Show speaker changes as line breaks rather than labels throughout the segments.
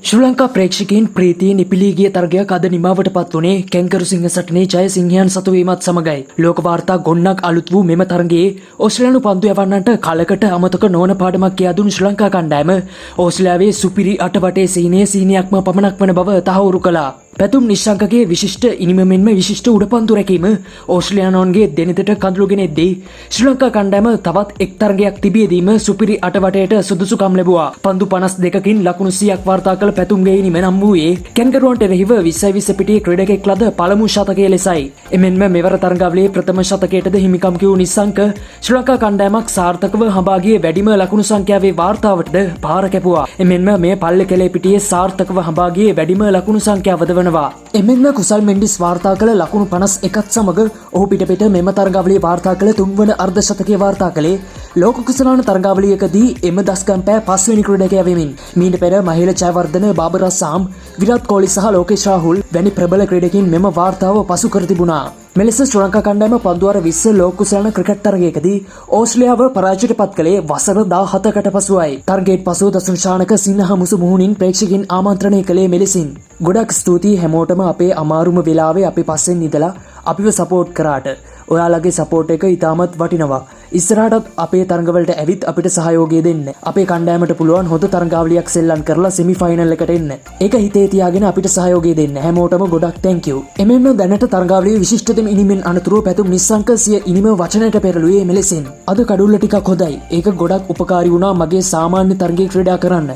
ශ්‍රී ලංකා ප්‍රේක්ෂකයන් ප්‍රීතියෙන් ඉපිලී ගිය තරගයක් අද නිමාවට පත් වුණේ කැංකරු සිංහ සටනේ ජයසිංහයන් සතු වීමත් සමගයි. ලෝක වාර්තා ගොන්නක් අලුත් වූ මෙම තරගයේ ඕස්ට්‍රේලියානු පන්දු යවන්නන්ට කලකට අමතක නොවන පාඩමක් කියා දුන් ශ්‍රී ලංකා කණ්ඩායම ඕස්ට්‍රේලියාවේ සුපිරි අටවටේ සීනියක්ම පමණක් වන බව තහවුරු කළා. පැතුම් නිශ්ශංකගේ විශිෂ්ට ඉනිම මෙන්ම විශිෂ්ට උඩපන්දු රැකීම ඕස්ට්‍රේලියානුවන්ගේ දෙනිතට කඳුළුගෙන එද්දී ශ්‍රී ලංකා කණ්ඩායම තවත් එක් තරගයක් තිබියදීම සුපිරි අටවටයට සුදුසුකම් ලැබුවා. පන්දු 52කින් ලකුණු 100ක් වාර්තා කළ පැතුම්ගේ ඉනිම නම් වූයේ කැන්ගරුවන්ට එරෙහිව 20 පිටියේ ක්‍රීඩකෙක් ලද පළමු ශතකය ලෙසයි. එමෙන්ම මෙවර තරගාවලියේ ප්‍රථම ශතකයටද හිමිකම් කිවූ නිශ්ශංක ශ්‍රී ලංකා කණ්ඩායමක් සාර්ථකව හඹා ගියේ වැඩිම ලකුණු සංඛ්‍යාවේ වාර්තාවටද පාර කැපුවා. එමෙන්ම මේ පල්ලෙකැලේ පිටියේ සාර්ථකව හඹා ගියේ වැඩිම ලකුණු සංඛ්‍යාවද වනවා. එමෙන්ම කුසල් මෙන්ඩිස් වාර්තා කළ ලකුණු 51ත් සමග ඔහු පිට මෙම තරගාවලියේ වාර්තා කළ තුන්වන අර්ධ ශතකය වාර්තා කළේ ලෝක කුසලාන තරගාවලියකදී එම දස්කම් පෑ 5 වෙනි ක්‍රීඩකයා වෙමින්. මීට පෙර මහිල ජයවර්ධන, බාබර් අසම්, විරාට් කොහ්ලි සහ ලෝකේෂ් රාහුල් වැනි ප්‍රබල ක්‍රීඩකින් මෙම වාර්තාව පසු කර තිබුණා. මෙලෙස ශ්‍රී ලංකා කණ්ඩායම පන්දුවාර 20 ලෝක කුසලාන ක්‍රිකට් තරගයකදී ඕස්ට්‍රේලියාව පරාජයට පත් කළේ වසර 17කට පසුවයි. තරගයට පසු දසුන්ශානක සිනහ මුසු මුහුණින් ප්‍රේක්ෂකයන් ආමන්ත්‍රණය කළේ මෙලෙසින්. ගොඩක් ස්තුතියි හැමෝටම අපේ අමාරුම වෙලාවේ අපි පස්සෙන් ඉඳලා අපිව සපෝට් කරාට. ඔයාලගේ සපෝට් එක ඉතාමත් වටිනවා. ඉස්සරහටත් අපේ තරඟවලට ඇවිත් අපිට සහයෝගය දෙන්න. අපේ කණ්ඩායමට පුළුවන් හොඳ තරඟාවලියක් සෙල්ලම් කරලා සෙමි ෆයිනල් එකට එන්න. ඒක හිතේ තියාගෙන අපිට සහයෝගය දෙන්න. හැමෝටම ගොඩක් thank you. එමෙන්න දැනට තරඟාවලියේ විශිෂ්ටතම ඉනිමෙන් අනතුරුව පැතුම් නිස්සංක සිය ඉනිම වචනයට පෙරළුවේ මෙලෙසින්. අද කඩුල්ල ටිකක් හොඳයි. ඒක ගොඩක් උපකාරී වුණා මගේ සාමාන්‍ය තරගයේ ක්‍රීඩා කරන්න.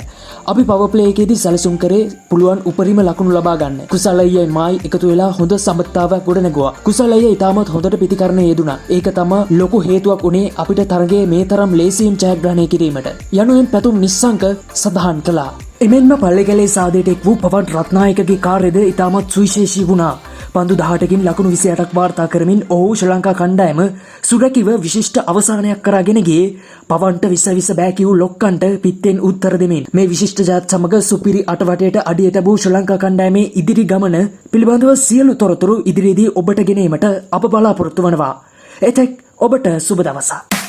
අපි පවර් ප්ලේ එකේදී සැලසුම් කරේ පුළුවන් උපරිම ලකුණු ලබා ගන්න. කුසල් අයියයි මායි එකතු වෙලා හොඳ සමත්තාවක් ගොඩ නැගුවා. කුසල් අයියා ඉතාමත් හොඳට පිටිකරණය යෙදුණා. ඒක තමයි ලොකු හේතුවක් උනේ අපිට තරගයේ මේ තරම් ලේසියෙන් ජයග්‍රහණය කිරීමට. යනුවෙන් පැතුම් නිස්සංක සඳහන් කළා. එමෙන්ම පල්ලෙකැලේ සාදයට එක් වූ පවන් රත්නායකගේ කාර්යද ඉතාමත් සුවිශේෂී වුණා. පන්දු 18කින් ලකුණු 28ක් වාර්තා කරමින් ඔහු ශ්‍රී ලංකා කණ්ඩායම සුරැකිව විශිෂ්ට අවසානයක් කරගෙන ගියේ පවන්ට විස බෑ කිව් ලොක්කන්ට පිත්තෙන් උත්තර දෙමින්. මේ විශිෂ්ට ජයත් සමග සුපිරි අටවටයට අඩියට බූ ශ්‍රී ලංකා කණ්ඩායමේ ඉදිරි ගමන පිළිබඳව සියලු තොරතුරු ඉදිරියේදී ඔබට ගෙනීමට අප බලාපොරොත්තු වනවා. එතෙක් ඔබට සුබ දවසක්.